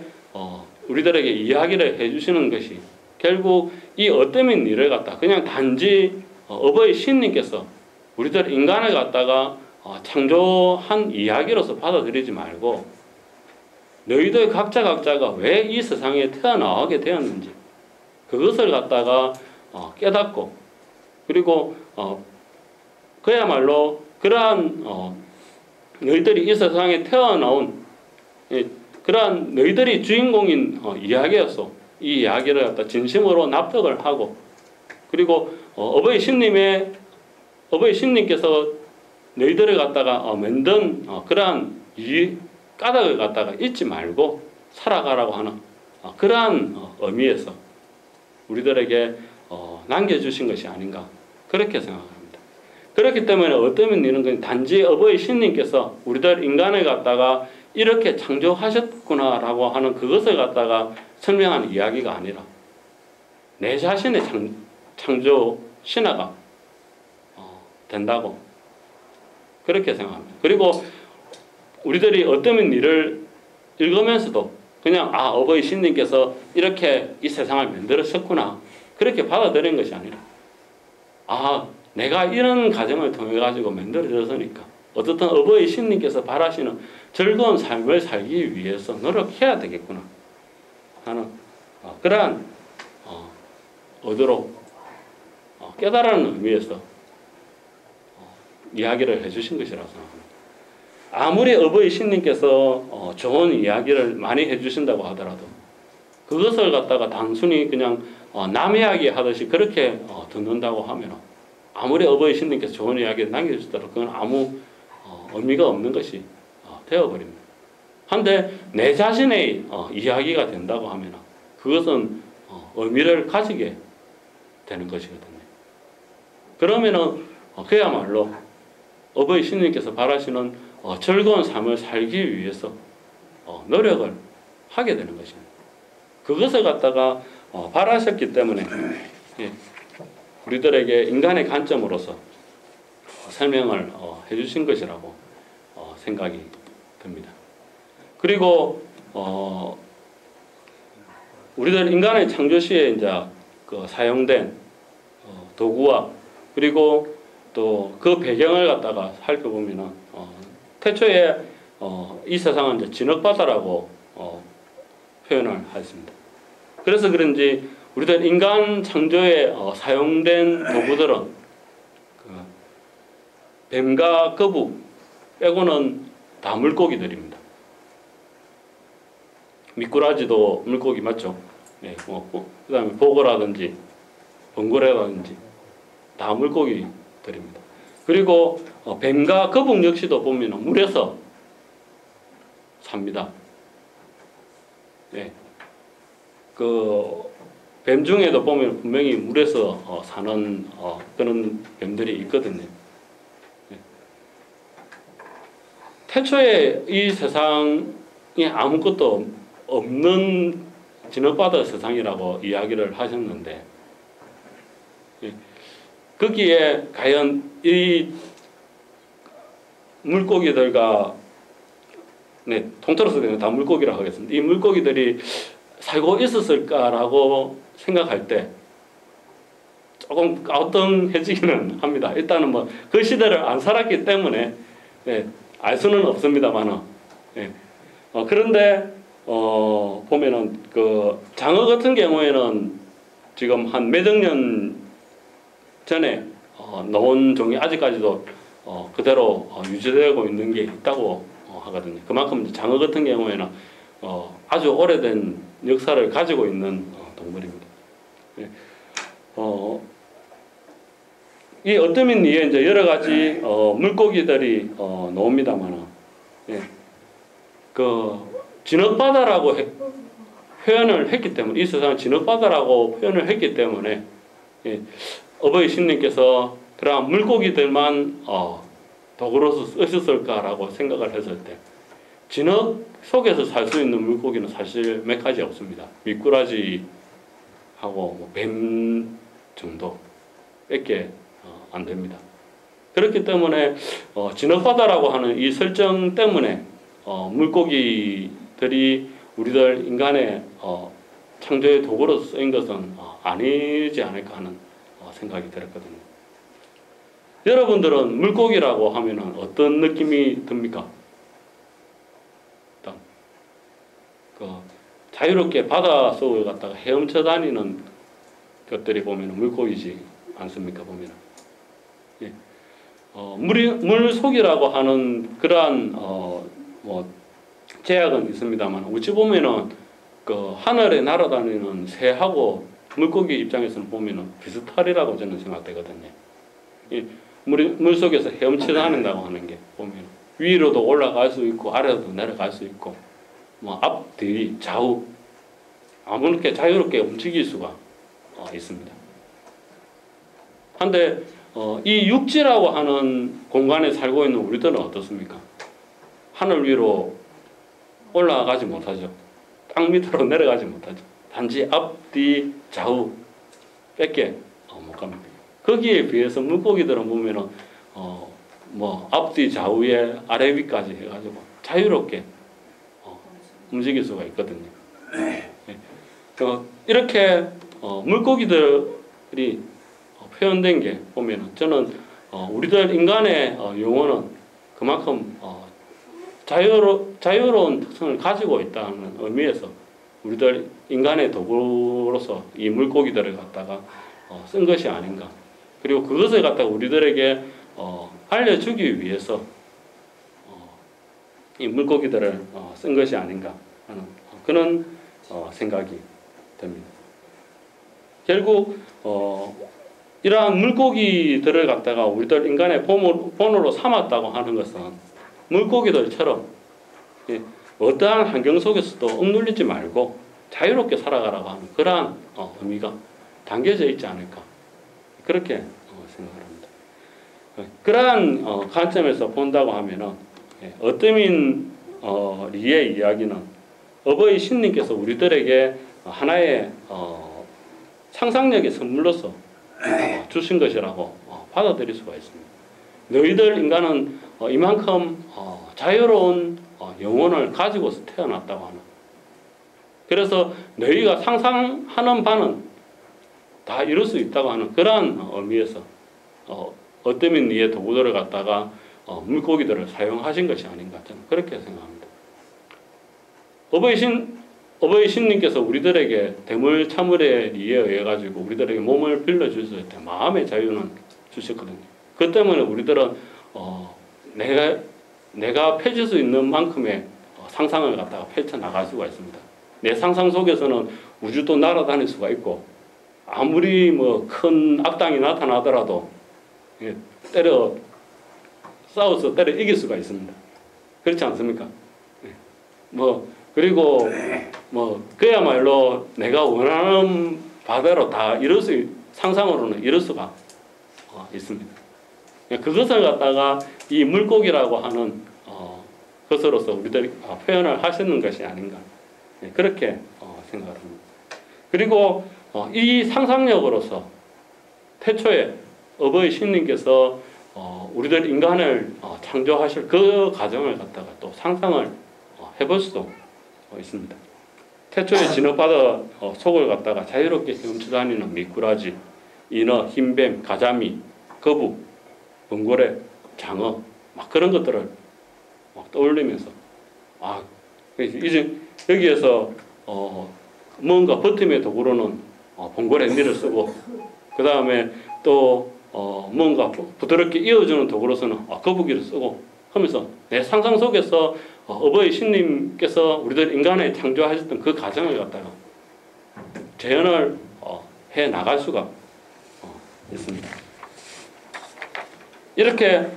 우리들에게 이야기를 해주시는 것이 결국 이 어떠면 일을 갖다 그냥 단지 어버이 신님께서 우리들 인간을 갖다가 창조한 이야기로서 받아들이지 말고 너희들 각자가 왜 이 세상에 태어나게 되었는지 그것을 갖다가 깨닫고 그리고 그야말로 그러한 너희들이 이 세상에 태어나온 그러한 너희들이 주인공인 이야기였어. 이 이야기를 갖다 진심으로 납득을 하고 그리고 어버이 신님께서 너희들을 갖다가 만든 그러한 이 까닭을 갖다가 잊지 말고 살아가라고 하는 그러한 의미에서 우리들에게 남겨주신 것이 아닌가 그렇게 생각합니다. 그렇기 때문에 어떠면 이런 건 단지 어버이 신님께서 우리들 인간을 갖다가 이렇게 창조하셨구나라고 하는 그것을 갖다가 설명하는 이야기가 아니라 내 자신의 창조 신화가 된다고 그렇게 생각합니다. 그리고 우리들이 어떠면 일을 읽으면서도 그냥 어버이 신님께서 이렇게 이 세상을 만들었었구나 그렇게 받아들이는 것이 아니라 내가 이런 과정을 통해 가지고 만들어졌으니까 어떻든 어버이 신님께서 바라시는 즐거운 삶을 살기 위해서 노력해야 되겠구나 하는 그러한 의도로 깨달은 의미에서 이야기를 해주신 것이라고 생각합니다. 아무리 어버이 신님께서 좋은 이야기를 많이 해주신다고 하더라도 그것을 갖다가 단순히 그냥 남 이야기 하듯이 그렇게 듣는다고 하면 아무리 어버이 신님께서 좋은 이야기를 남겨주시더라도 그건 아무 의미가 없는 것이 되어버립니다. 한데 내 자신의 이야기가 된다고 하면 그것은 의미를 가지게 되는 것이거든요. 그러면은 그야말로 어버이 신님께서 바라시는 즐거운 삶을 살기 위해서 노력을 하게 되는 것입니다. 그것을 갖다가 바라셨기 때문에 우리들에게 인간의 관점으로서 설명을 해주신 것이라고 생각이 듭니다. 그리고 우리들 인간의 창조 시에 이제 사용된 도구와 그리고 또 그 배경을 갖다가 살펴보면은 태초에 이 세상은 이제 진흙바다라고 표현을 하였습니다. 그래서 그런지 우리들 인간 창조에 사용된 도구들은 뱀과 거북 빼고는 다 물고기들입니다. 미꾸라지도 물고기 맞죠? 네, 그 다음에 보고라든지 번고래라든지 다 물고기들입니다. 그리고 뱀과 거북 역시도 보면 물에서 삽니다. 네. 뱀 중에도 보면 분명히 물에서 사는 그런 뱀들이 있거든요. 네. 태초에 이 세상에 아무것도 없는 진흙바다 세상이라고 이야기를 하셨는데 거기에 과연 이 물고기들과 통틀어서 다 물고기라고 하겠습니다. 이 물고기들이 살고 있었을까라고 생각할 때 조금 가우뚱해지기는 합니다. 일단은 뭐 그 시대를 안 살았기 때문에 알 수는 없습니다만은 그런데 보면은 그 장어 같은 경우에는 지금 한 몇억 년 전에 나온 종이 아직까지도 그대로 유지되고 있는 게 있다고 하거든요. 그만큼 장어 같은 경우에는 아주 오래된 역사를 가지고 있는 동물입니다. 이 어떠민 위에 이제 여러 가지 물고기들이 나옵니다만은 그 진흙바다라고 표현을 했기 때문에 이 세상은 진흙바다라고 표현을 했기 때문에 어버이 신님께서 그러한 물고기들만 도구로서 쓰셨을까라고 생각을 했을 때 진흙 속에서 살 수 있는 물고기는 사실 몇 가지 없습니다. 미꾸라지하고 뭐 뱀 정도밖에 안 됩니다. 그렇기 때문에 진흙바다라고 하는 이 설정 때문에 물고기들이 우리들 인간의 창조의 도구로 쓰인 것은 아니지 않을까 하는 생각이 들었거든요. 여러분들은 물고기라고 하면 어떤 느낌이 듭니까? 일단 자유롭게 바닷속을 갔다가 헤엄쳐 다니는 것들이 보면 물고기지 않습니까? 보면 물속이라고 하는 그러한 뭐 제약은 있습니다만 어찌 보면은 그 하늘에 날아다니는 새하고 물고기 입장에서는 보면은 비슷하리라고 저는 생각되거든요. 물속에서 헤엄쳐 다닌다고 하는 게 보면 위로도 올라갈 수 있고 아래로도 내려갈 수 있고 뭐 앞, 뒤, 좌우 아무렇게 자유롭게 움직일 수가 있습니다. 한데 이 육지라고 하는 공간에 살고 있는 우리들은 어떻습니까? 하늘 위로 올라가지 못하죠. 땅 밑으로 내려가지 못하죠. 단지 앞, 뒤, 좌우 밖에 못 갑니다. 거기에 비해서 물고기들은 보면은 뭐 앞뒤 좌우에 아래 위까지 해가지고 자유롭게 움직일 수가 있거든요. 이렇게 물고기들이 표현된 게 보면은 저는 우리들 인간의 영혼은 그만큼 자유로운 특성을 가지고 있다는 의미에서 우리들 인간의 도구로서 이 물고기들을 갖다가 쓴 것이 아닌가. 그리고 그것을 갖다가 우리들에게 알려주기 위해서 이 물고기들을 쓴 것이 아닌가 하는 그런 생각이 듭니다. 결국 이러한 물고기들을 갖다가 우리들 인간의 본으로 삼았다고 하는 것은 물고기들처럼 어떠한 환경 속에서도 억눌리지 말고 자유롭게 살아가라고 하는 그러한 의미가 담겨져 있지 않을까 그렇게 생각을 합니다. 그러한 관점에서 본다고 하면은 어떠민 리의 이야기는 어버이 신님께서 우리들에게 하나의 상상력의 선물로서 주신 것이라고 받아들일 수가 있습니다. 너희들 인간은 이만큼 자유로운 영혼을 가지고서 태어났다고 하는, 그래서 너희가 상상하는 바는 다 이룰 수 있다고 하는 그러한 의미에서 어떠민 이의 도구들을 갖다가 물고기들을 사용하신 것이 아닌가 저는 그렇게 생각합니다. 어버이 신님께서 우리들에게 대물 참을의 리에 의해 가지고 우리들에게 몸을 빌려주실 때 마음의 자유는 주셨거든요. 그 때문에 우리들은 내가 펼칠 수 있는 만큼의 상상을 갖다가 펼쳐 나갈 수가 있습니다. 내 상상 속에서는 우주도 날아다닐 수가 있고 아무리 뭐 큰 악당이 나타나더라도 싸워서 때려 이길 수가 있습니다. 그렇지 않습니까? 그리고 그야말로 내가 원하는 바대로 다 상상으로는 이룰 수가 있습니다. 그것을 갖다가 이 물고기라고 하는 것으로서 우리들이 표현을 하시는 것이 아닌가 그렇게 생각을 합니다. 그리고 이 상상력으로서 태초에 어버이 신님께서 우리들 인간을 창조하실 그 과정을 갖다가 또 상상을 해볼 수도 있습니다. 태초에 진흙바다 속을 갖다가 자유롭게 헤엄쳐다니는 미꾸라지, 인어, 흰뱀, 가자미, 거북, 번고래, 장어 막 그런 것들을 떠올리면서 이제 여기에서 뭔가 버팀의 도구로는 번고래 니를 쓰고 그 다음에 또 뭔가 부드럽게 이어주는 도구로서는 거북이를 쓰고 하면서 내 상상 속에서 어버이 신님께서 우리들 인간을 창조하셨던 그 과정을 갖다가 재현을 해 나갈 수가 있습니다. 이렇게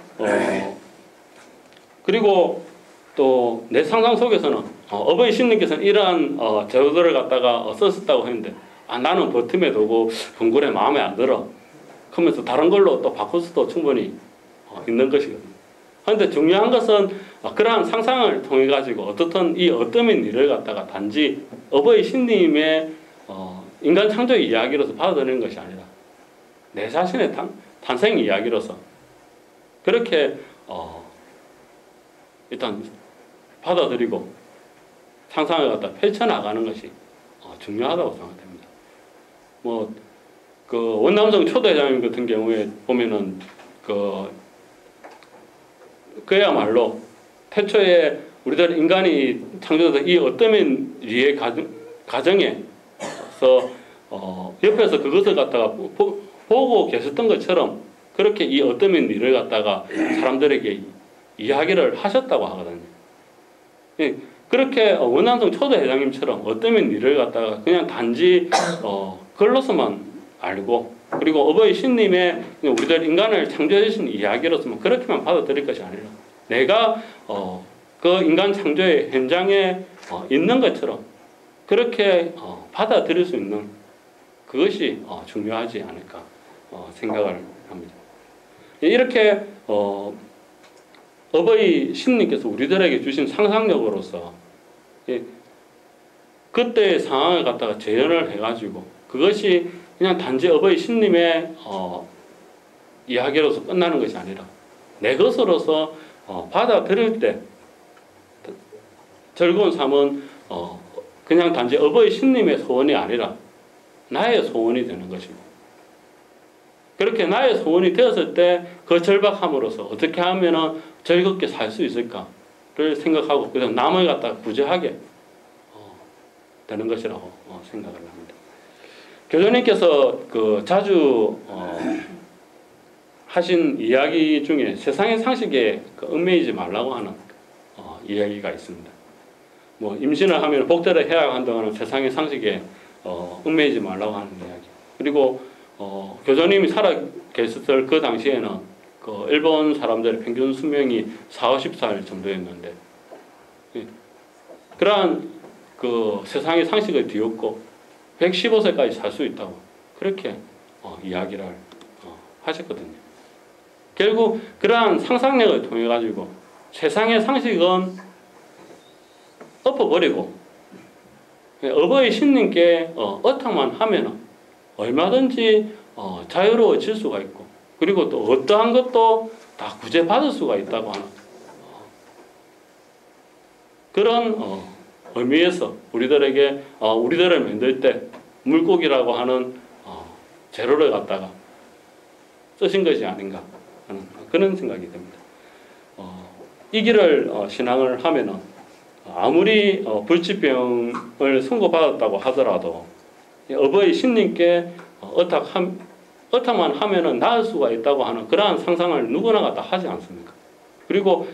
그리고 또 내 상상 속에서는 어버이 신님께서는 이러한 재료들을 갖다가 썼었다고 했는데 나는 버팀에 두고 번고래 마음에 안 들어 하면서 다른 걸로 또 바꿀 수도 충분히 있는 것이거든요. 그런데 중요한 것은 그러한 상상을 통해 가지고 어떻든 이 어떠한 일을 갖다가 단지 어버이 신님의 인간 창조 이야기로서 받아들이는 것이 아니라 내 자신의 탄생 이야기로서 그렇게 일단 받아들이고 상상을 갖다 펼쳐나가는 것이 중요하다고 생각됩니다. 그 원남성 초대장님 같은 경우에 보면은 그야말로 태초에 우리들 인간이 창조된 이 어떠한 리의 가정에서 옆에서 그것을 갖다가 보고 계셨던 것처럼 그렇게 이 어떠한 일을 갖다가 사람들에게 이야기를 하셨다고 하거든요. 그렇게 원남성 초대회장님처럼 어떠한 일을 갖다가 그냥 단지 글로서만 알고 그리고 어버이 신님의 우리들 인간을 창조해 주신 이야기로서만 그렇게만 받아들일 것이 아니라 내가 그 인간 창조의 현장에 있는 것처럼 그렇게 받아들일 수 있는 그것이 중요하지 않을까 생각을 합니다. 이렇게 어버이 신님께서 우리들에게 주신 상상력으로서 그때의 상황을 갖다가 재현을 해가지고 그것이 그냥 단지 어버이 신님의 이야기로서 끝나는 것이 아니라 내 것으로서 받아들일 때 즐거운 삶은 그냥 단지 어버이 신님의 소원이 아니라 나의 소원이 되는 것이고 그렇게 나의 소원이 되었을 때 그 절박함으로써 어떻게 하면 즐겁게 살 수 있을까를 생각하고 그다음 남을 갖다가 구제하게 되는 것이라고 생각을 합니다. 교주님께서 자주 하신 이야기 중에 세상의 상식에 얽매이지 말라고 하는 이야기가 있습니다. 임신을 하면 복제를 해야 한다는 세상의 상식에 얽매이지 말라고 하는 이야기. 그리고 교주님이 살아 계셨을 그 당시에는 일본 사람들의 평균 수명이 40-50살 정도였는데 그러한 세상의 상식을 뒤엎고 115세까지 살 수 있다고 그렇게 이야기를 하셨거든요. 결국 그러한 상상력을 통해 가지고 세상의 상식은 엎어버리고 어버이 신님께 어탁만 하면 얼마든지 자유로워질 수가 있고 그리고 또 어떠한 것도 다 구제받을 수가 있다고 하는 그런 의미에서 우리들을 만들 때 물고기라고 하는 재료를 갖다가 쓰신 것이 아닌가 하는 그런 생각이 듭니다. 이 길을 신앙을 하면은 아무리 불치병을 선고받았다고 하더라도 어버이 신님께 어탁만 하면은 나을 수가 있다고 하는 그러한 상상을 누구나 갖다 하지 않습니까? 그리고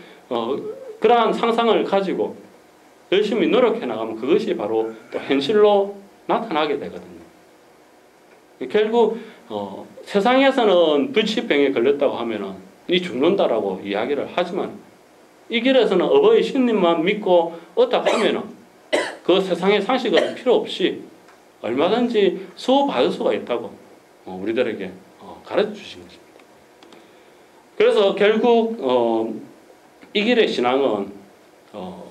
그러한 상상을 가지고 열심히 노력해 나가면 그것이 바로 또 현실로 나타나게 되거든요. 결국 세상에서는 불치병에 걸렸다고 하면은 니 죽는다라고 이야기를 하지만 이 길에서는 어버이 신님만 믿고 어탁하면은 그 세상의 상식은 필요 없이 얼마든지 수호받을 수가 있다고 우리들에게 가르쳐 주신 것입니다. 그래서 결국 이 길의 신앙은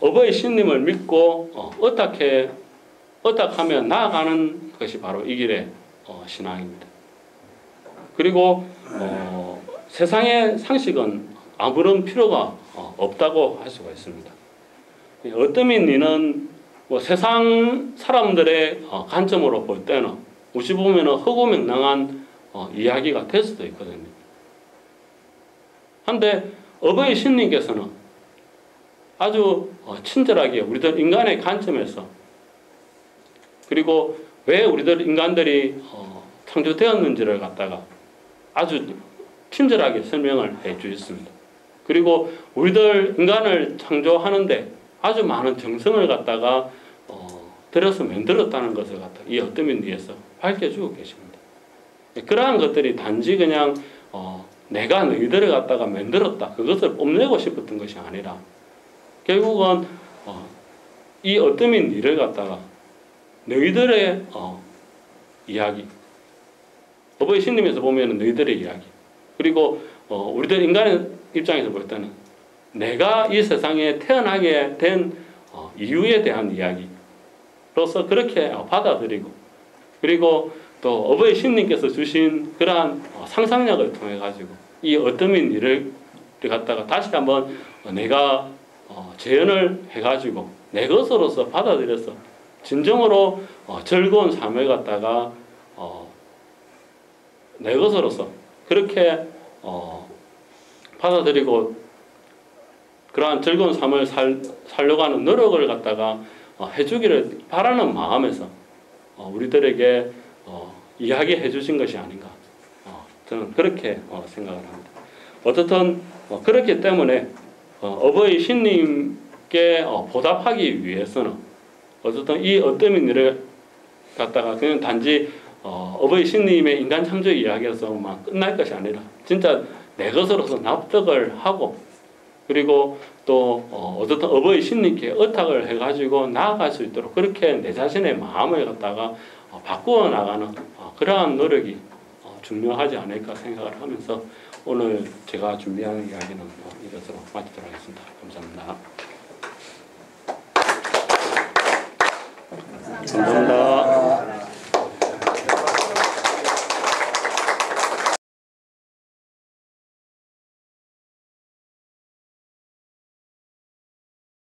어버이 신님을 믿고 어탁하며 나아가는 것이 바로 이 길의 신앙입니다. 그리고 세상의 상식은 아무런 필요가 없다고 할 수가 있습니다. 어떠면 이는 뭐 세상 사람들의 관점으로 볼 때는 어찌 보면 허구맹랑한 이야기가 될 수도 있거든요. 한데 어버이 신님께서는 아주 친절하게 우리들 인간의 관점에서, 그리고 왜 우리들 인간들이 창조되었는지를 갖다가 아주 친절하게 설명을 해 주셨습니다. 그리고 우리들 인간을 창조하는데 아주 많은 정성을 갖다가 들여서 만들었다는 것을 갖다 이 어떠민리에서 밝혀주고 계십니다. 그러한 것들이 단지 그냥 내가 너희들을 갖다가 만들었다, 그것을 뽐내고 싶었던 것이 아니라 결국은 이 어떠민 일을 갖다가 너희들의 이야기, 어버이 신님에서 보면 너희들의 이야기, 그리고 우리들 인간의 입장에서 볼 때는 내가 이 세상에 태어나게 된 이유에 대한 이야기로서 그렇게 받아들이고, 그리고 또 어버이 신님께서 주신 그러한 상상력을 통해 가지고 이 어떠민 일을 갖다가 다시 한번 내가 재현을 해가지고 내 것으로서 받아들여서 진정으로 즐거운 삶을 갖다가 내 것으로서 그렇게 받아들이고 그러한 즐거운 삶을 살려고 하는 노력을 갖다가 해주기를 바라는 마음에서 우리들에게 이야기해 주신 것이 아닌가, 저는 그렇게 생각을 합니다. 어떻든 그렇기 때문에 어버이 신님께 보답하기 위해서는 어쨌든 이 어떠민 일을 갖다가 그냥 단지 어버이 신님의 인간 창조 이야기에서만 끝날 것이 아니라 진짜 내 것으로서 납득을 하고, 그리고 또 어쨌든 어버이 신님께 의탁을 해가지고 나아갈 수 있도록 그렇게 내 자신의 마음을 갖다가 바꾸어 나가는 그러한 노력이 중요하지 않을까 생각을 하면서 오늘 제가 준비한 이야기는 이것으로 마치도록 하겠습니다. 감사합니다. 감사합니다.